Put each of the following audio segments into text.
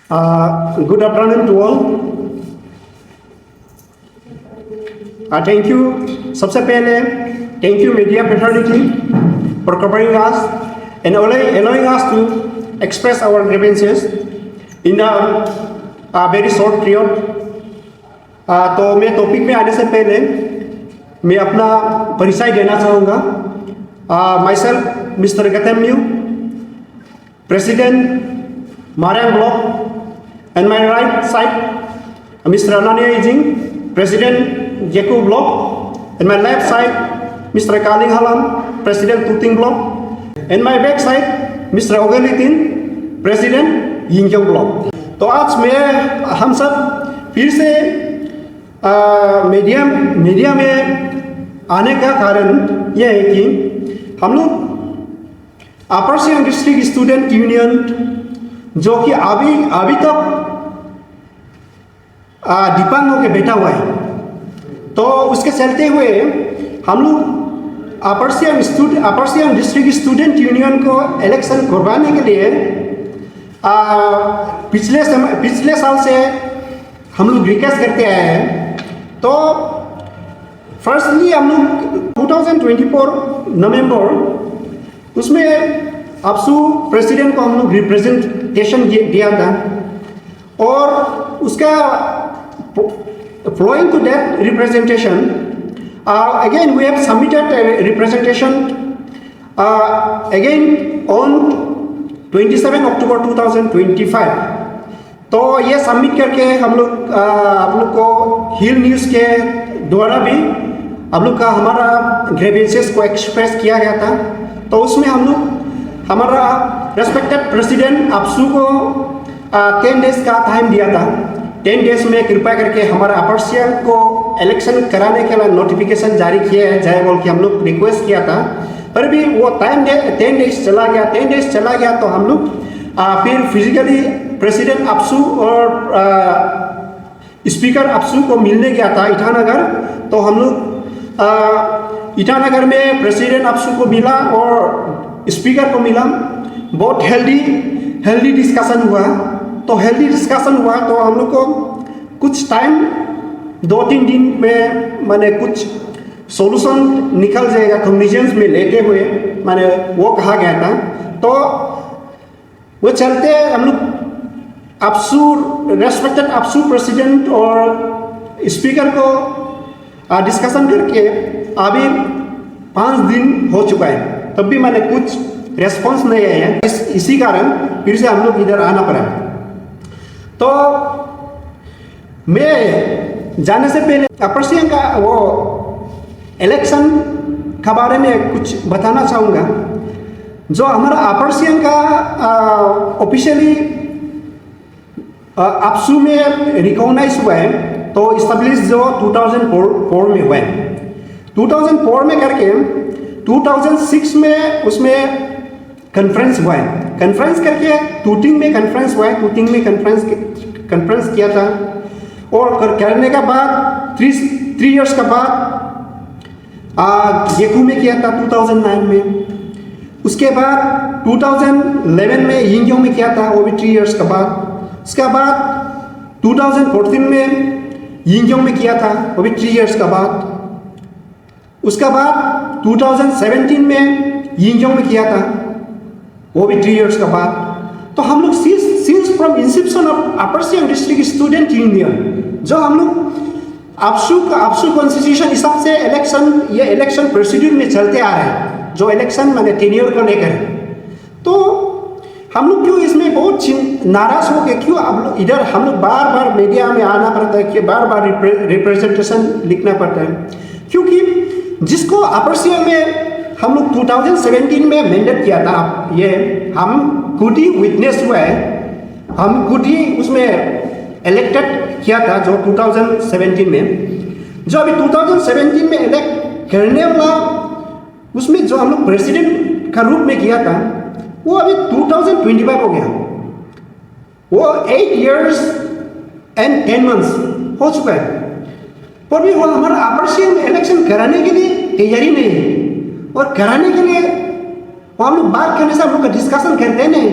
Good afternoon to all. Thank you. सबसे पहले thank you media fraternity for covering us and allowing us to express our grievances in a very short period. तो मैं topic में आने से पहले मैं अपना परिचय देना चाहूँगा. My self mister Gautam new, president Mariam Block, and my right side Mr. Anania Ijing, President Jeku Block, and my left side Mr. Kaling Halam, President Tuting Block, and my back side Mr. Ogalitin, President Yingyong Block. तो आज मैं हम सब फिर से media में आने का कारण यह है कि हम लोग अपर सियांग डिस्ट्रिक्ट स्टूडेंट यूनियन जो कि अभी तक दिपांग होकर बैठा हुआ है, तो उसके चलते हुए हम लोग अपर सियांग डिस्ट्रिक्ट स्टूडेंट यूनियन को इलेक्शन करवाने के लिए पिछले साल से हम लोग रिक्वेस्ट करते आए हैं. तो फर्स्टली हम लोग 2024 नवंबर उसमें अपसू प्रेसिडेंट को हम लोग रिप्रेजेंटेशन दिया था, और उसका flowing to that representation again we have submitted representation again on 27 October 2025. तो ये सबमिट करके हम लोग को हिल न्यूज़ के द्वारा भी हम लोग का हमारा ग्रीवेंसेस को एक्सप्रेस किया गया था. तो उसमें हम लोग हमारा रेस्पेक्टेड प्रेसिडेंट अपसू को 10 डेज का टाइम दिया था. 10 डेज में कृपया करके हमारा अपर सियांग को इलेक्शन कराने के लिए नोटिफिकेशन जारी किया जाए बोल के हम लोग रिक्वेस्ट किया था. पर भी वो 10 डेज चला गया. तो हम लोग फिर फिजिकली प्रेसिडेंट अपसू और स्पीकर अपसू को मिलने गया था ईटानगर. तो हम लोग ईटानगर में प्रेसिडेंट अपसू को मिला और स्पीकर को मिला. बहुत हेल्दी डिस्कशन हुआ. तो हेल्दी डिस्कशन हुआ तो हम लोग को कुछ टाइम 2-3 दिन में माने कुछ सॉल्यूशन निकल जाएगा कॉग्निजेंस में लेते हुए माने वो कहा गया था. तो वो चलते हम लोग रेस्पेक्टेड अपसू प्रेसिडेंट और स्पीकर को डिस्कशन करके अभी 5 दिन हो चुका है, तब भी मैंने कुछ रेस्पॉन्स नहीं आया है. इसी कारण फिर से हम लोग इधर आना पड़ा. तो मैं जाने से पहले अपर सियांग का वो इलेक्शन के बारे में कुछ बताना चाहूँगा. जो हमारा अपर सियांग का ऑफिशियली अपसू में रिकॉग्नाइज हुआ है, तो इस्टेब्लिश जो 2004 में हुआ है. 2004 में करके 2006 में उसमें कॉन्फ्रेंस हुआ है. कॉन्फ्रेंस करके टूटिंग में कॉन्फ्रेंस हुआ है. टूटिंग में कॉन्फ्रेंस किया था, और करने के बाद 3 इयर्स के बाद येकू में किया था 2009 में. उसके बाद 2011 में यिंग्योंग में किया था, वो भी 3 इयर्स के बाद. उसके बाद 2014 में यिंग्योंग में किया था, वो भी 3 इयर्स के बाद. उसके बाद 2017 में यिंग्योंग में किया था, वो भी 3 इयर्स के बाद. तो हम लोग since from Inception of upper Siang district student union, जो हम लोग अपसू कॉन्स्टिट्यूशन हिसाब से इलेक्शन प्रोसीड्यूर में चलते आ रहे हैं, जो इलेक्शन मैंने टेन्योर को लेकर है. तो हम लोग क्यों इसमें बहुत नाराज हो गए, क्यों इधर हम लोग बार मीडिया में आना पड़ता है, कि बार रिप्रेजेंटेशन लिखना पड़ता है, क्योंकि जिसको अपर सियांग में हम लोग 2017 में मैंडेट किया था. ये हम खुद ही विटनेस हुआ है, हम खुद ही उसमें इलेक्टेड किया था जो 2017 में. जो अभी 2017 में इलेक्ट करने वाला उसमें जो हम लोग प्रेसिडेंट का रूप में किया था, वो अभी 2025 हो गया. वो 8 years and 10 months हो चुका है, पर भी वो हमारा अपर सियांग में इलेक्शन कराने के लिए तैयारी नहीं है. और कराने के लिए वो हम लोग बात करने से हम लोग डिस्कशन करते नहीं.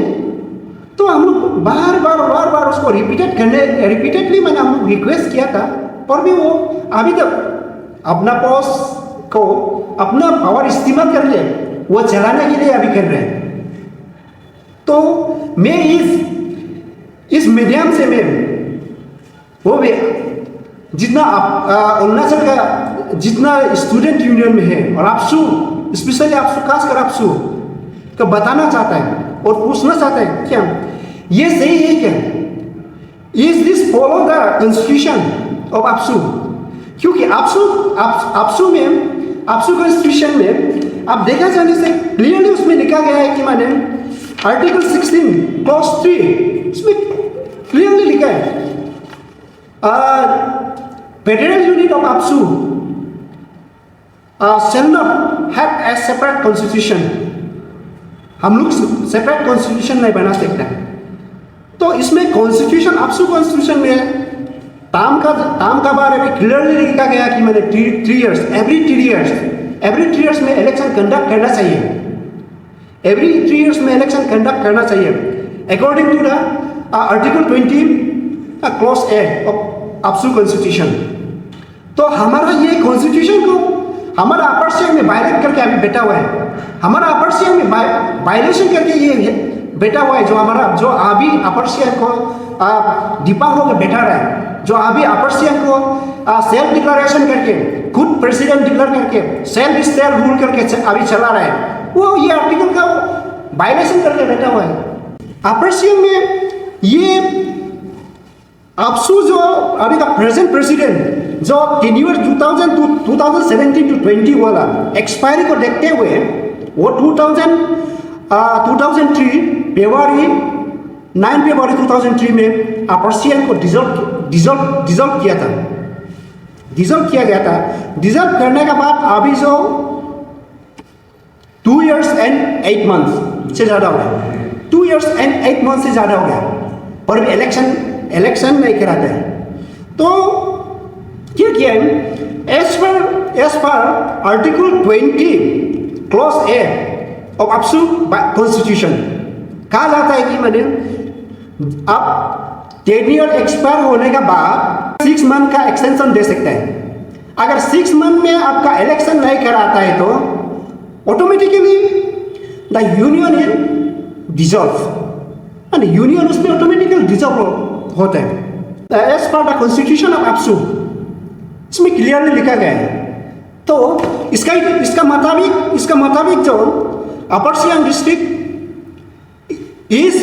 तो तो हम लोग बार बार उसको रिपीटेडली मैंने हम लोग रिक्वेस्ट किया था, पर भी वो अभी तक अपना पोस्ट को अपना पावर इस्तेमाल कर ले वो चलाने के लिए अभी कर रहे हैं। तो मैं इस मीडियम से मैं वो भी जितना अरुणाचल का जितना स्टूडेंट यूनियन में है और आपसू स्पेशली आपसू खासकर आपसू को बताना चाहता है और पूछना चाहता है क्या ये सही है क्या, is this follow the constitution of APSU? क्योंकि आपसू कॉन्स्टिट्यूशन में आप देखा जाने से क्लियरली उसमें लिखा गया है कि माने आर्टिकल 16 क्लॉज 3 उसमें क्लियरली लिखा है federal unit of AAPSU shall not have a separate constitution। हम लोग सेपरेट कॉन्स्टिट्यूशन नहीं बना सकते। तो इसमें कॉन्स्टिट्यूशन आपसू कॉन्स्टिट्यूशन में टाइम का बारे में क्लियरली लिखा गया कि मैंने 3 इयर्स एवरी 3 इयर्स में इलेक्शन कंडक्ट करना चाहिए, एवरी 3 इयर्स में इलेक्शन कंडक्ट करना चाहिए according to the article 20 clause A of AAPSU constitution. तो हमारा ये कॉन्स्टिट्यूशन को हमारा अपर सियांग में वायलेट करके अभी बैठा हुआ है, हमारा अपर सियांग में वायलेशन करके ये बैठा हुआ है, जो अभी अपर सियांग को डिपांग होकर बैठा रहा है, जो अभी अपर सियांग को सेल्फ डिक्लेरेशन करके खुद प्रेसिडेंट डिक्लेयर करके सेल्फ स्टेट रूल करके अभी चला रहा है, वो ये आर्टिकल का वायलेशन करके बैठा हुआ है। अपर सियांग में ये आपसू जो अभी का प्रेजेंट प्रेसिडेंट जो टेन्योर 2017 to 20 वाला एक्सपायरी को देखते हुए वो 2003 फरवरी 9 फरवरी 2003 में अपर सियांग को डिसॉल्व किया गया था। डिसॉल्व करने के बाद अभी जो 2 years and 8 months से ज़्यादा हो गया, 2 years and 8 months से ज़्यादा हो गया, और इलेक्शन नहीं कराते हैं। तो क्या किया है as per article 20 clause A of AAPSU constitution कहा जाता है कि मैंने आप टेन्योर एक्सपायर होने के बाद 6 मंथ का एक्सटेंशन दे सकते हैं। अगर 6 मंथ में आपका इलेक्शन नहीं कराता है तो automatically the union is dissolve and union उसमें ऑटोमेटिकली डिसॉल्व होता है एज पर द कॉन्स्टिट्यूशन ऑफ आपसू, इसमें क्लियरली लिखा गया है। तो इसका मुताबिक जो अपर सियांग डिस्ट्रिक्ट इज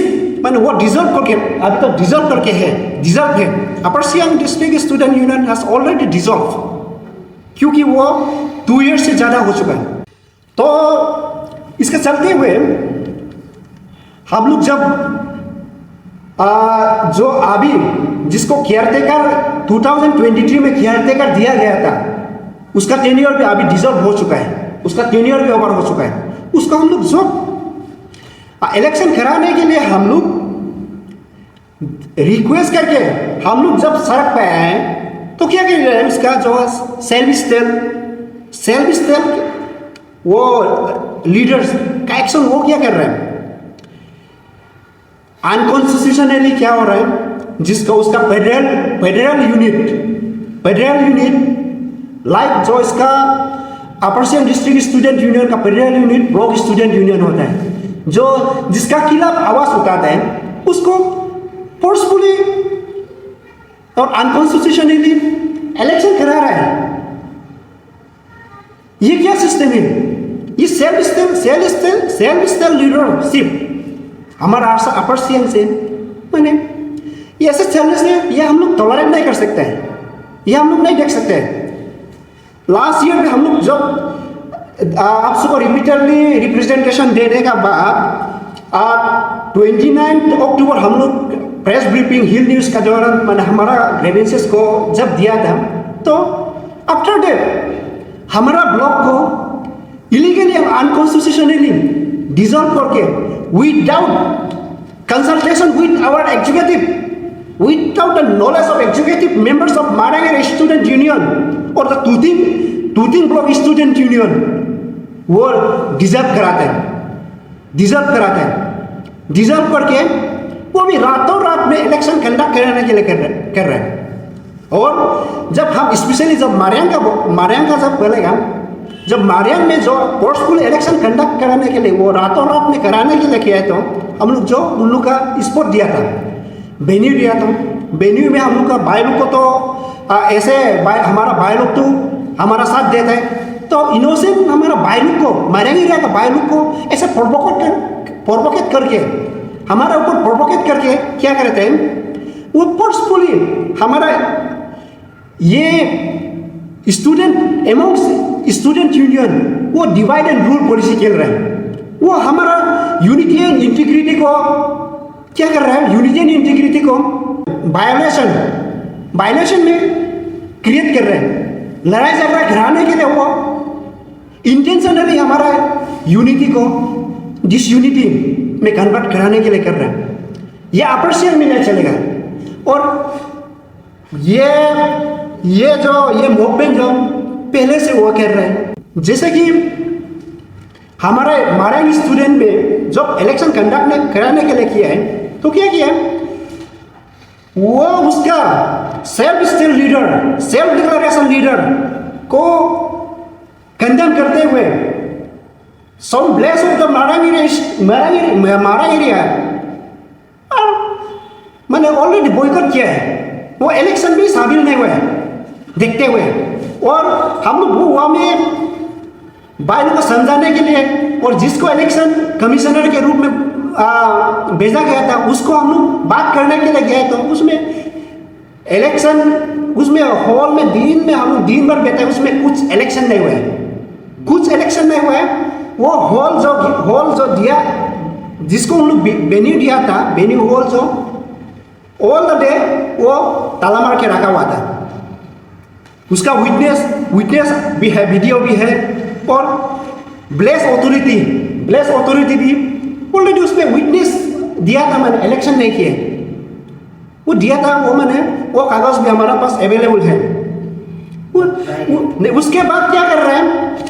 मैंने वो डिसॉल्व करके अभी तक डिसॉल्व है upper Siang district student union has already dissolve, क्योंकि वो 2 years से ज़्यादा हो चुका है। तो इसके चलते हुए हम लोग जब जो अभी जिसको केयरटेकर 2023 में केयरटेकर दिया गया था उसका टेन्योर भी अभी डिसॉल्व हो चुका है, उसका टेन्योर भी ओवर हो चुका है। उसको हम लोग जो इलेक्शन कराने के लिए हम लोग रिक्वेस्ट करके हम लोग जब सड़क पे आए तो क्या कर रहे हैं, उसका जो सेल्फ स्टेल वो लीडर्स का एक्शन वो क्या कर रहे हैं, अनकॉन्स्टिट्यूशनली क्या हो रहा है, जिसका उसका फेडरल यूनिट लाइक जो इसका अपर सियांग डिस्ट्रिक्ट स्टूडेंट यूनियन का federal unit block student union होता है, जो जिसका खिलाफ आवाज उठाता है उसको फोर्सफुली और अनकॉन्स्टिट्यूशनली इलेक्शन करा रहा है। ये क्या सिस्टम है? ये सेल्फ स्टेल लीडरशिप हमारा अपर सियांग से मैंने ये ऐसे चलने से ये हम लोग टॉलरेट नहीं कर सकते हैं, ये हम लोग नहीं देख सकते हैं। लास्ट ईयर में हम लोग जब आप सबको रिपीटेडली रिप्रेजेंटेशन देने का बाद 29 अक्टूबर हम लोग प्रेस ब्रीफिंग हिल न्यूज़ का दौरान मैंने हमारा ग्रीवेंसेस को जब दिया था, तो आफ्टर दैट हमारा ब्लॉक को इलीगली अनकॉन्स्टिट्यूशनली डिसॉल्व करके without consultation with our executive, without the knowledge of executive members of Marangar Student Union or the Tuting Block Student Union, वो डिजर्व कराते हैं। डिजर्व करके वो भी रातों रात में इलेक्शन कंडक्ट कराने के लिए कर रहे हैं। और जब हम स्पेशली जब मारियांग का जब बोलेगा, जब मारियांग में जो फोर्सफुल इलेक्शन कंडक्ट कराने के लिए वो रातों रात में कराने के लिए किया है, तो हम लोग जो उन लोग का स्पोर्ट दिया था, वेन्यू दिया था। वेन्यू में हम लोग का भाई लोग को तो ऐसे हमारा भाई लोग तो हमारा साथ देता है, तो इनोसेंट हमारा भाई लोग को, मारियांग एरिया का भाई लोग को ऐसे प्रोवोकेट करके, हमारा ऊपर प्रोवोकेट करके क्या करते हैं, वो फोर्सफुली हमारा ये स्टूडेंट एमंग स्टूडेंट यूनियन वो डिवाइड एंड रूल पॉलिसी खेल रहे हैं। वो हमारा यूनिटी एंड इंटीग्रिटी को क्या कर रहा है, यूनिटी एंड इंटीग्रिटी को वायलेशन में क्रिएट कर रहे हैं। लड़ाई झगड़ा गिराने के लिए वो इंटेंशनली हमारा यूनिटी को डिसयूनिटी में कन्वर्ट कराने के लिए कर रहे हैं। ये अपर शेयर में नहीं चलेगा। और ये मूवमेंट जो पहले से वो कर रहे हैं, जैसे कि हमारे मारियांग स्टूडेंट में जब इलेक्शन कंडक्ट कराने के लिए किया है, तो क्या किया है, वो उसका सेल्फ डिक्लेरेशन लीडर को कंडेम करते हुए some bless of the Mariyang area मैंने ऑलरेडी बॉयकॉट किया है। वो इलेक्शन भी शामिल नहीं हुए देखते हुए, और हम लोग वो में भाई को समझाने के लिए, और जिसको इलेक्शन कमिश्नर के रूप में भेजा गया था उसको हम लोग बात करने के लिए गए, तो उसमें हॉल में हम लोग दिन भर बैठे, उसमें कुछ इलेक्शन नहीं हुए। वो हॉल जो दिया, जिसको हम लोग वेन्यू दिया था, वेन्यू हॉल जो ऑल द डे वो ताला मार के रखा हुआ था। उसका विटनेस भी है, वीडियो भी है, और ब्लेस अथॉरिटी भी ऑलरेडी उसमें विटनेस दिया था। मैंने इलेक्शन नहीं किए, वो दिया था, वो कागज भी हमारा पास अवेलेबल है। उसके बाद क्या कर रहा है,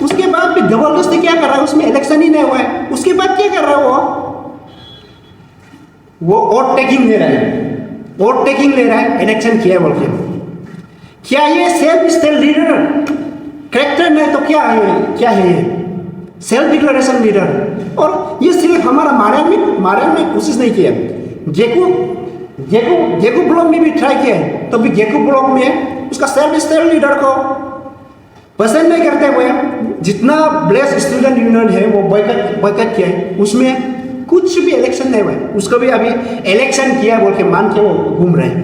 उसके बाद भी जबरदस्ती क्या कर रहा है, उसमें इलेक्शन ही नहीं हुआ है, उसके बाद क्या कर रहा है, वो वोट टेकिंग ले रहा है इलेक्शन किया बोल के। क्या ये सेल्फ लीडर कैरेक्टर नहीं तो क्या है ये सेल्फ डिक्लेरेशन लीडर। और ये सिर्फ हमारा मारियांग में कोशिश नहीं किया, गेकू ब्लॉक में भी ट्राई किया है, तो भी गेकू ब्लॉक में उसका सेल्फ लीडर को पसंद नहीं करते हुए जितना ब्लेस स्टूडेंट यूनियन है वो बॉयकॉट किया है, उसमें कुछ भी इलेक्शन नहीं हुआ है। उसको भी अभी इलेक्शन किया बोल के मान के वो घूम रहे हैं।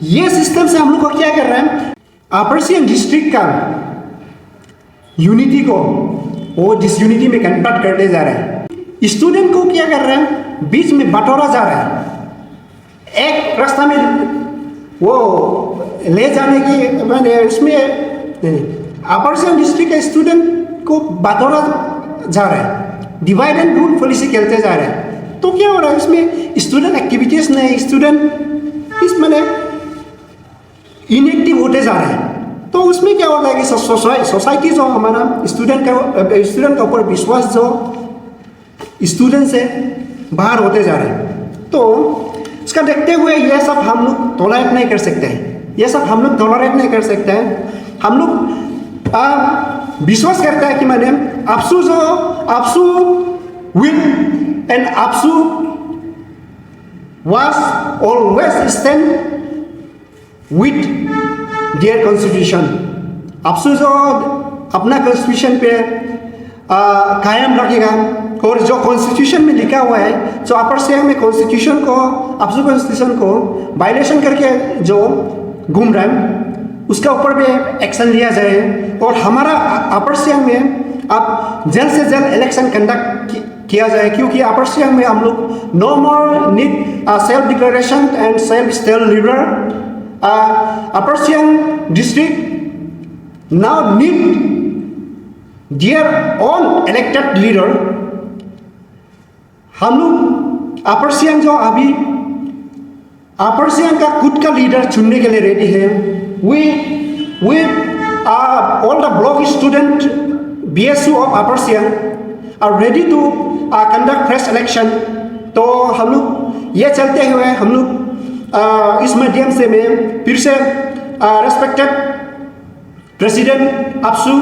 ये सिस्टम से हम लोग को क्या कर रहे हैं, अपर सियांग डिस्ट्रिक्ट का यूनिटी को वो डिसयूनिटी में कन्वर्ट करते जा रहे हैं। स्टूडेंट को क्या कर रहे हैं, बीच में बटोरा जा रहा है। एक रास्ता में वो ले जाने की मैंने उसमें अपर सियांग डिस्ट्रिक्ट के स्टूडेंट को बटोरा जा रहा है, डिवाइड एंड रूल पॉलिसी खेलते जा रहे हैं। तो क्या हो रहा है, इसमें स्टूडेंट एक्टिविटीज नहीं, स्टूडेंट इस मैंने इनएक्टिव होते जा रहे हैं। तो उसमें क्या होता है कि सोसाइटी जो हमारा स्टूडेंट का ऊपर विश्वास जो स्टूडेंट से बाहर होते जा रहे हैं। तो इसका देखते हुए ये सब हम लोग टॉलरेट नहीं कर सकते हैं। हम लोग विश्वास करते हैं कि मैंने APSU will and APSU was always stand with their constitution। APSU जो अपना कॉन्स्टिट्यूशन पे कायम रखेगा, और जो कॉन्स्टिट्यूशन में लिखा हुआ है, जो अपर सियांग में कॉन्स्टिट्यूशन को आपसू कॉन्स्टिट्यूशन को वायलेशन करके जो घूम रहा है उसका ऊपर भी एक्शन लिया जाए। और हमारा अपर सियांग में अब जल्द से जल्द इलेक्शन कंडक्ट किया जाए, क्योंकि अपर सियांग में हम लोग no more need self declaration and self leader. Upper Siang district now need their own elected leader. हम लोग अपर सियांग जो अभी अपर सियांग का खुद का लीडर चुनने के लिए रेडी है। We all the block student BSU of Upper Siang are ready to conduct fresh election तो हम लोग ये चलते हुए हम लोग इस माध्यम से मैं फिर से respected president AAPSU,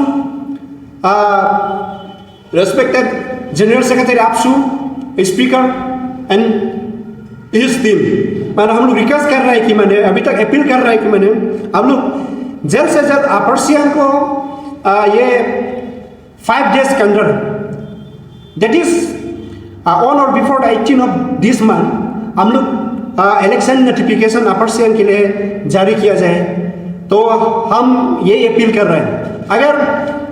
respected general secretary AAPSU, speaker and his team, माने हम लोग रिक्वेस्ट कर रहे हैं कि मैंने अभी तक अपील कर रहे हैं कि मैंने हम लोग जल्द से जल्द अपर सियांग को ये 5 days के अंदर, दैट इज ऑन और बिफोर 18 ऑफ दिस मंथ, हम लोग इलेक्शन नोटिफिकेशन अपर सियांग के लिए जारी किया जाए। तो हम ये अपील कर रहे हैं,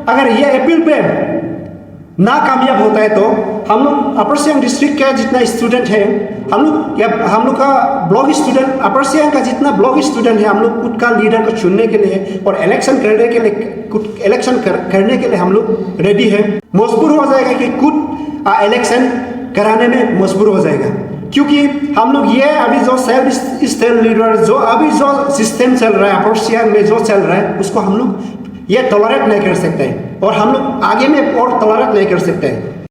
अगर ये अपील पे ना कामयाब होता है तो हम लोग अपर सियांग डिस्ट्रिक्ट का जितना स्टूडेंट है, हम लोग का ब्लॉक स्टूडेंट, अपर सियांग का जितना ब्लॉक स्टूडेंट है, हम लोग खुद का लीडर को चुनने के लिए और इलेक्शन करने के लिए हम लोग रेडी है। मजबूर हो जाएगा कि खुद इलेक्शन कराने में मजबूर हो जाएगा, क्योंकि हम लोग ये अभी जो सेल्फ स्टेट लीडर जो अभी जो सिस्टम चल रहा है अपर सियांग में जो चल रहा है, उसको हम लोग ये टॉलरेट नहीं कर सकते हैं और हम लोग आगे में और टॉलरेट नहीं कर सकते हैं।